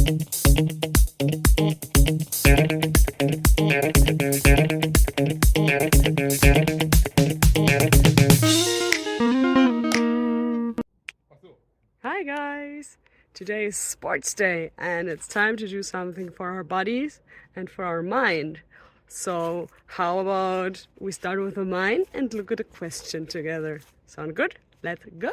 Hi guys! Today is sports day and it's time to do something for our bodies and for our mind. So how about we start with the mind and look at a question together? Sound good? Let's go!